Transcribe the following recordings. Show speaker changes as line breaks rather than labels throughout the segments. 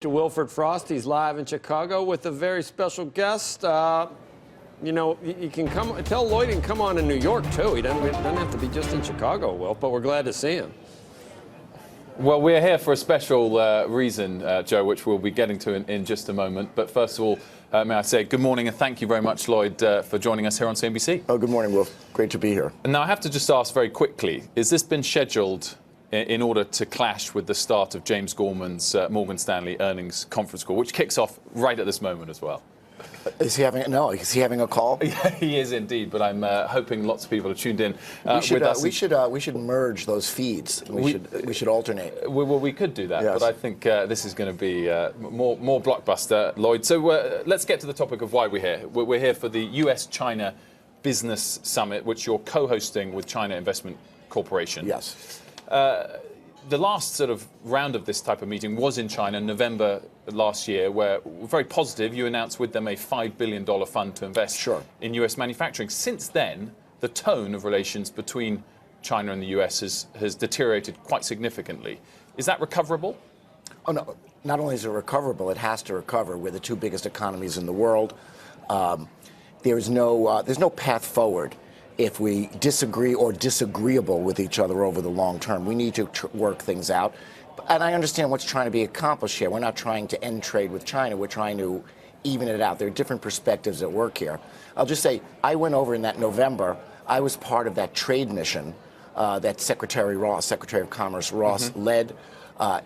To Wilfred Frost, he's live in Chicago with a very special guest. You can come, tell Lloyd he can come on in New York too. He doesn't have to be just in Chicago, Wilf, but we're glad to see him.
Well, we're here for a special reason, Joe, which we'll be getting to in just a moment. But first of all, may I say good morning and thank you very much, Lloyd, for joining us here on CNBC.
Oh, good morning, Wilf. Great to be here.
And now I have to just ask very quickly, has this been scheduled in order to clash with the start of James Gorman's Morgan Stanley earnings conference call, which kicks off right at this moment as well?
Is he having a call?
Yeah, he is indeed, but I'm hoping lots of people are tuned in.
We should merge those feeds. We should alternate.
Well, we could do that,
yes.
But I think this is going to be more blockbuster, Lloyd. So let's get to the topic of why we're here. We're here for the USChina Business Summit, which you're co-hosting with China Investment Corporation.
Yes.
The last sort of round of this type of meeting was in China in November last year, where very positive, you announced with them a $5 billion fund to invest in US manufacturing. Since then, the tone of relations between China and the US has deteriorated quite significantly. Is that recoverable?
Oh, no. Not only is it recoverable, it has to recover. We're the two biggest economies in the world. There's no path forward if we disagree or disagreeable with each other over the long term. We need to work things out. And I understand what's trying to be accomplished here. We're not trying to end trade with China. We're trying to even it out. There are different perspectives at work here. I'll just say, I went over in that November. I was part of that trade mission that Secretary of Commerce Ross led.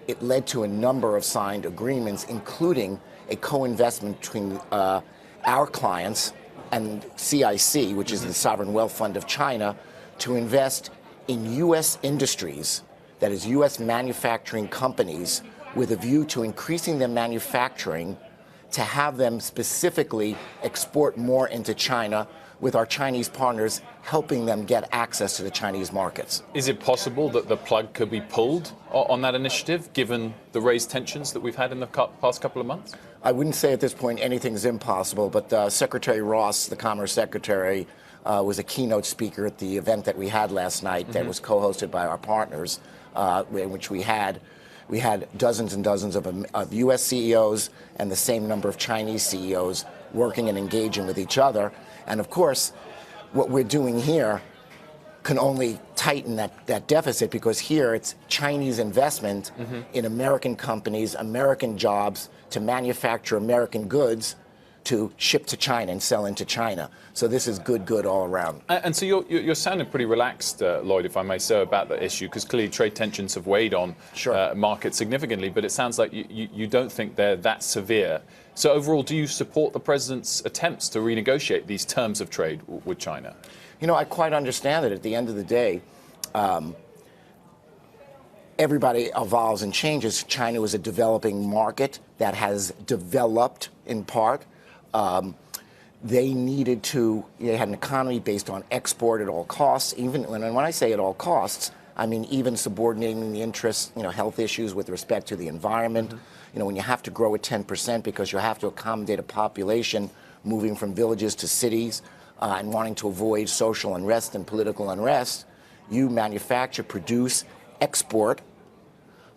It led to a number of signed agreements, including a co-investment between our clients and CIC, which is the Sovereign Wealth Fund of China, to invest in U.S. industries, that is U.S. manufacturing companies, with a view to increasing their manufacturing to have them specifically export more into China, with our Chinese partners helping them get access to the Chinese markets.
Is it possible that the plug could be pulled on that initiative, given the raised tensions that we've had in the past couple of months?
I wouldn't say at this point anything's impossible, but Secretary Ross, the Commerce Secretary, was a keynote speaker at the event that we had last night that was co-hosted by our partners, in which we had dozens and dozens of U.S. CEOs and the same number of Chinese CEOs working and engaging with each other. And of course, what we're doing here can only tighten that deficit, because here it's Chinese investment in American companies, American jobs, to manufacture American goods to ship to China and sell into China. So this is good all around.
And so you're sounding pretty relaxed, Lloyd, if I may say, about the issue, because clearly trade tensions have weighed on markets significantly, but it sounds like you don't think they're that severe. So overall, do you support the president's attempts to renegotiate these terms of trade with China?
You know, I quite understand that at the end of the day, everybody evolves and changes. China is a developing market that has developed in part. They had an economy based on export at all costs. Even when I say at all costs, I mean even subordinating the interests, health issues with respect to the environment. When you have to grow at 10% because you have to accommodate a population moving from villages to cities and wanting to avoid social unrest and political unrest, you manufacture, produce, export.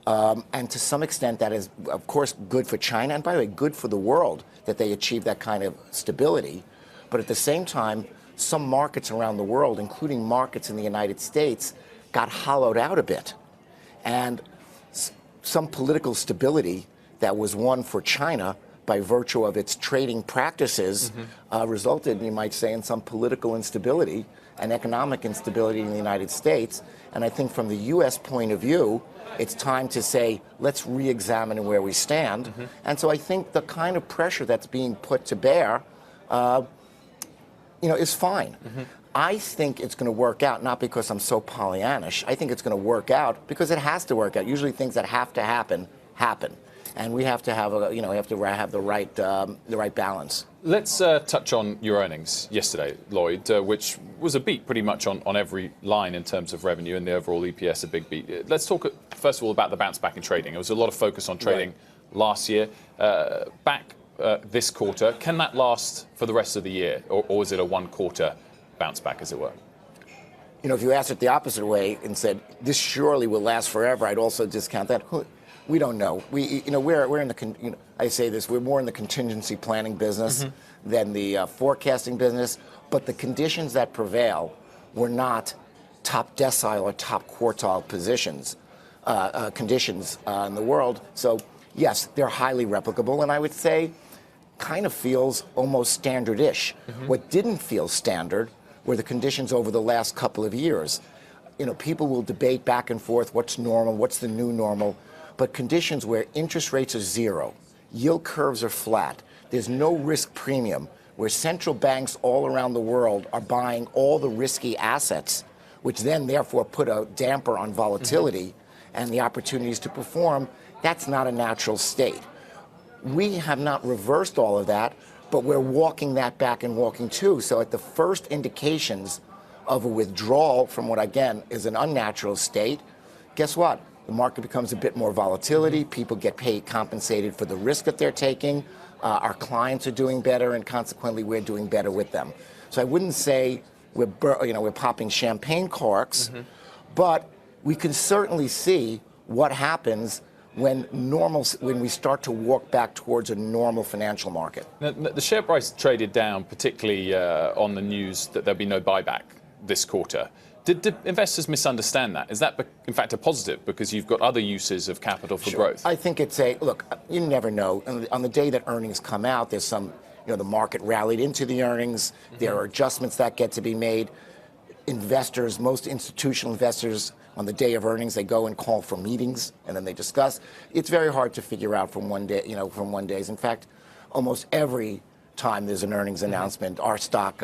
And to some extent, that is, of course, good for China, and by the way, good for the world that they achieve that kind of stability. But at the same time, some markets around the world, including markets in the United States, got hollowed out a bit. And some political stability that was won for China by virtue of its trading practices resulted, you might say, in some political instability and economic instability in the United States. And I think from the U.S. point of view, it's time to say, let's re-examine where we stand. And so I think the kind of pressure that's being put to bear, is fine. I think it's going to work out, not because I'm so Pollyannish. I think it's going to work out because it has to work out. Usually things that have to happen, happen. And we have to have the right balance.
Let's touch on your earnings yesterday, Lloyd, which was a beat pretty much on every line in terms of revenue, and the overall EPS a big beat. Let's talk first of all about the bounce back in trading. There was a lot of focus on trading last year. Back this quarter, can that last for the rest of the year, or is it a one-quarter bounce back, as it were?
If you asked it the opposite way and said, this surely will last forever, I'd also discount that. We don't know. We're in the. I say this. We're more in the contingency planning business than the forecasting business. But the conditions that prevail were not top decile or top quartile conditions in the world. So yes, they're highly replicable, and I would say, kind of feels almost standard-ish. What didn't feel standard were the conditions over the last couple of years. People will debate back and forth what's normal, what's the new normal, but conditions where interest rates are zero, yield curves are flat, there's no risk premium, where central banks all around the world are buying all the risky assets, which then therefore put a damper on volatility and the opportunities to perform, that's not a natural state. We have not reversed all of that, but we're walking that back and walking too. So at the first indications of a withdrawal from what, again, is an unnatural state, guess what? The market becomes a bit more volatility. People get compensated for the risk that they're taking. Our clients are doing better, and consequently, we're doing better with them. So I wouldn't say we're popping champagne corks, but we can certainly see what happens when we start to walk back towards a normal financial market.
Now, the share price traded down, particularly on the news that there'll be no buyback this quarter. Did investors misunderstand that? Is that, in fact, a positive because you've got other uses of capital for growth?
I think it's look, you never know. On the day that earnings come out, there's some, the market rallied into the earnings. There are adjustments that get to be made. Investors, most institutional investors, on the day of earnings, they go and call for meetings, and then they discuss. It's very hard to figure out from one day, from one day. In fact, almost every time there's an earnings announcement, our stock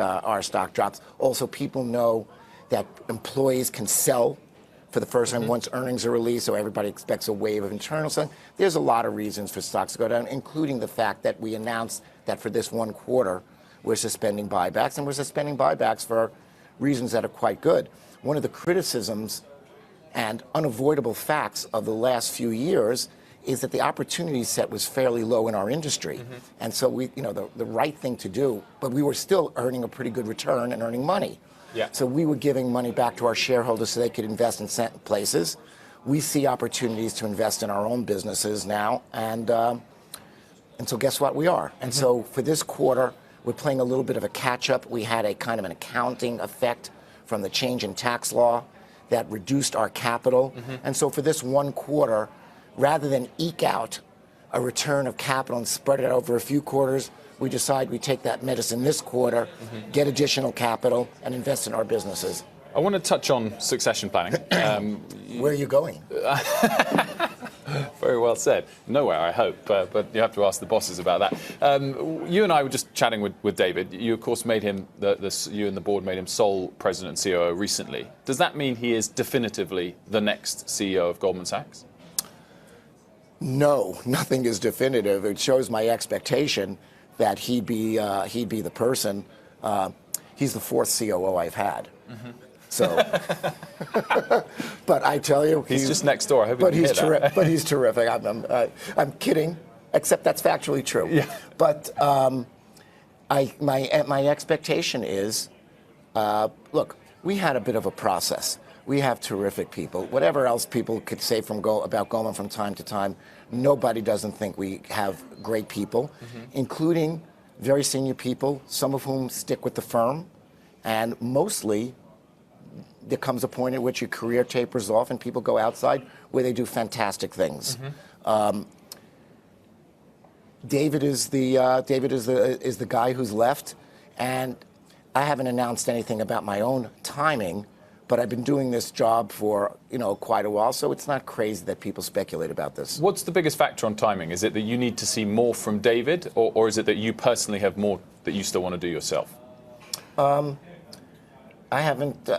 drops. Also, people know that employees can sell for the first time once earnings are released, so everybody expects a wave of internal selling. There's a lot of reasons for stocks to go down, including the fact that we announced that for this one quarter, we're suspending buybacks, and we're suspending buybacks for reasons that are quite good. One of the criticisms and unavoidable facts of the last few years is that the opportunity set was fairly low in our industry. And so the right thing to do, but we were still earning a pretty good return and earning money.
Yeah.
So we were giving money back to our shareholders so they could invest in places. We see opportunities to invest in our own businesses now, and so guess what? We are. And so for this quarter, we're playing a little bit of a catch-up. We had a kind of an accounting effect from the change in tax law that reduced our capital. And so for this one quarter, rather than eke out a return of capital and spread it over a few quarters, we decide we take that medicine this quarter, get additional capital, and invest in our businesses.
I want to touch on succession planning.
Where are you going?
Very well said. Nowhere, I hope, but you have to ask the bosses about that. You and I were just chatting with David. You, of course, made him, you and the board made him sole president and COO recently. Does that mean he is definitively the next CEO of Goldman Sachs?
No, nothing is definitive. It shows my expectation that he'd be the person. He's the fourth COO I've had. So, but I tell you,
he's just next door. I hope
but he's terrific. But he's terrific. I'm kidding, except that's factually true.
Yeah.
But my expectation is, look, we had a bit of a process. We have terrific people. Whatever else people could say about Goldman from time to time, nobody doesn't think we have great people, including very senior people, some of whom stick with the firm, and mostly there comes a point at which your career tapers off and people go outside where they do fantastic things. David is the guy who's left, and I haven't announced anything about my own timing, but I've been doing this job for quite a while, so it's not crazy that people speculate about this.
What's the biggest factor on timing? Is it that you need to see more from David, or is it that you personally have more that you still want to do yourself?
I haven't.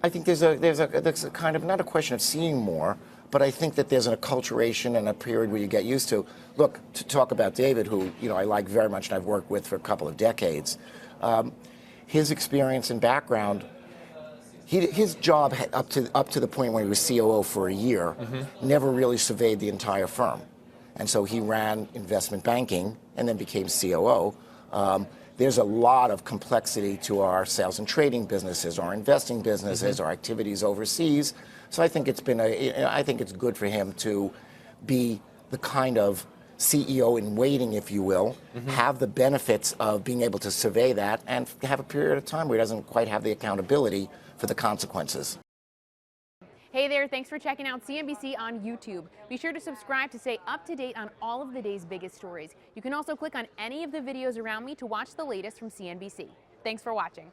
I think there's a kind of, not a question of seeing more, but I think that there's an acculturation and a period where you get used to. Look, to talk about David, who I like very much and I've worked with for a couple of decades, his experience and background, his job up to the point when he was COO for a year, never really surveyed the entire firm, and so he ran investment banking and then became COO. There's a lot of complexity to our sales and trading businesses, our investing businesses, our activities overseas. So I think it's been I think it's good for him to be the kind of CEO in waiting, if you will, have the benefits of being able to survey that and have a period of time where he doesn't quite have the accountability for the consequences.
Hey there, thanks for checking out CNBC on YouTube. Be sure to subscribe to stay up to date on all of the day's biggest stories. You can also click on any of the videos around me to watch the latest from CNBC. Thanks for watching.